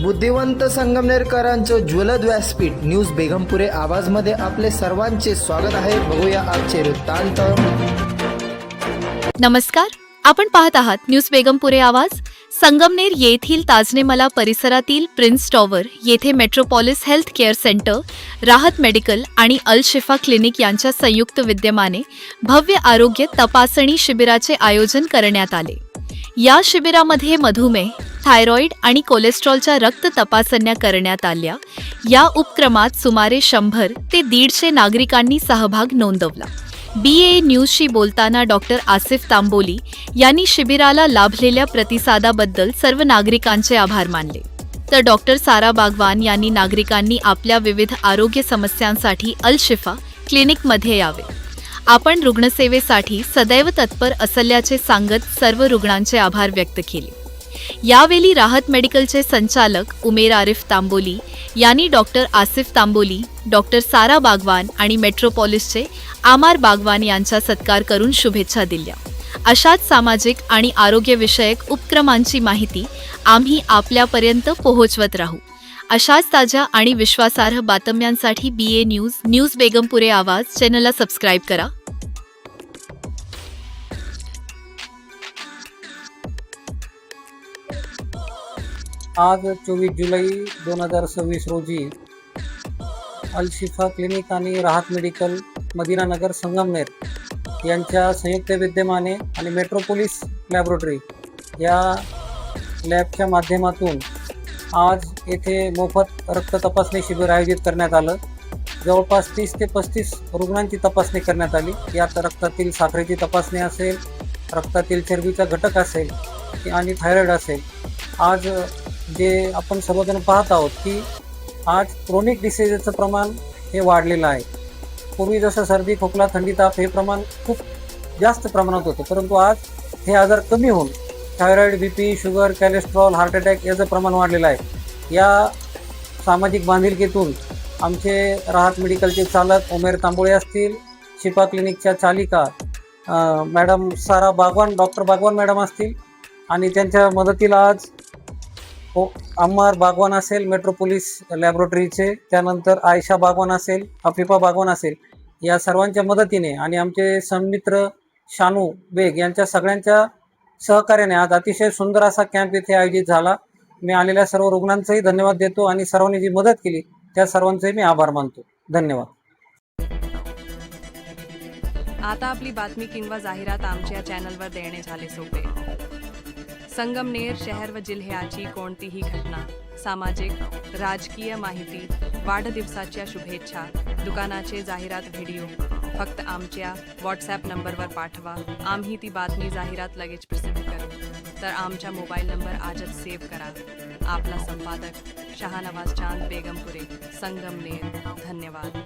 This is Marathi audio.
बुद्धिवंत संगमनेरकरांचं ज्वलद व्यासपीठ न्यूज बेगमपुरे आवाजमध्ये आपले सर्वांचे स्वागत आहे। बघूया आजचे वृत्तांत। नमस्कार, आपण पाहत आहात न्यूज बेगमपुरे आवाज। संगमनेर येथील ताजनेमला परिसरातील प्रिन्स टॉवर येथे मेट्रोपॉलिस हेल्थ केअर सेंटर, राहत मेडिकल आणि अल शिफा क्लिनिक यांच्या संयुक्त विद्यमाने भव्य आरोग्य तपासणी शिबिराचे आयोजन करण्यात आले। या शिबिरामध्ये मधुमेह, थायरॉइड आणि कोलेस्ट्रॉलच्या रक्त तपासण्या करण्यात आल्या। या उपक्रमात सुमारे 100 ते 150 नागरिकांनी सहभाग नोंदवला। BA न्यूजशी बोलताना डॉक्टर आसिफ तांबोली यांनी शिबिराला लाभलेल्या प्रतिसादाबद्दल सर्व नागरिकांचे आभार मानले। तर डॉक्टर सारा बागवान यांनी नागरिकांनी आपल्या विविध आरोग्य समस्यांसाठी अल शिफा क्लिनिकमध्ये यावे, आपण रुग्णसेवेसाठी सदैव तत्पर असल्याचे सांगत सर्व रुग्णांचे आभार व्यक्त केले। यावेळी राहत मेडिकलचे संचालक उमेर आरिफ तांबोली यांनी डॉक्टर आसिफ तांबोली, डॉक्टर सारा बागवान आणि मेट्रोपॉलिसचे आमार बागवान यांचा सत्कार करून शुभेच्छा दिल्या। अशाच सामाजिक आणि आरोग्यविषयक उपक्रमांची माहिती आम्ही आपल्यापर्यंत पोहोचवत राहू। अशाच ताज्या आणि विश्वासार्ह बातम्यांसाठी BA न्यूज बेगमपुरे आवाज चॅनलला सबस्क्राईब करा। आज 24 जुलै 2026 रोजी अल शिफा क्लिनिक आणि राहत मेडिकल मदिनानगर संगमनेर यांच्या संयुक्त विद्यमाने आणि मेट्रोपोलिस लॅबोरेटरी या लॅबच्या माध्यमातून आज येथे मोफत रक्त तपासणी शिबिर आयोजित करण्यात आलं। जवळपास 30 ते 35 रुग्णांची तपासणी करण्यात आली। यात रक्तातील साखरेची तपासणी असेल, रक्तातील चरबीचा घटक असेल आणि थायरॉइड असेल। आज जे आपण सर्वजण पाहत आहोत की आज क्रोनिक डिसीजेसचं प्रमाण हे वाढलेलं आहे। पूर्वी जसं सर्दी, खोकला, थंडी, ताप हे प्रमाण खूप जास्त प्रमाणात होतं, परंतु आज हे आजार कमी होऊन thyroid, BP, sugar, cholesterol, heart attack याचं प्रमाण वाढलेलं आहे। या सामाजिक बांधिलकीतून आमचे राहत मेडिकलचे चालक उमेर तांबोळे असतील, शिफा क्लिनिकच्या चालिका मॅडम सारा बागवान, डॉक्टर बागवान मॅडम असतील आणि त्यांच्या मदतीला आज आमार बागवान असेल मेट्रोपोलिस लॅबोरेटरीचे, त्यानंतर आयशा बागवान असेल, अफिफा बागवान असेल, या सर्वांच्या मदतीने आणि आमचे सन्मित्र शानू बेग यांच्या सगळ्यांच्या सहकार्याने आज अतिशय सुंदर असा कॅम्प इथे आयोजित झाला। मी आलेल्या सर्व रुग्णांचंही धन्यवाद देतो आणि सर्वांनी जी मदत केली त्या सर्वांचेही मी आभार मानतो। धन्यवाद। आता आपली बातमी किंवा जाहिरात आमच्या चॅनलवर देणे झाले सोपे। संगमनेर शहर व जिल्ह्याची कोणतीही घटना, सामाजिक, राजकीय माहिती, वाढदिवसाच्या शुभेच्छा, दुकानाचे जाहिरात व्हिडिओ फक्त आमच्या व्हॉट्सॲप नंबरवर पाठवा। आम्ही ती बातमी जाहिरात लगेच प्रसिद्ध करू। तर आमचा मोबाईल नंबर आजच सेव्ह करा। आपला संपादक शाहनवाज चांद बेगमपुरे, संगमनेर। धन्यवाद।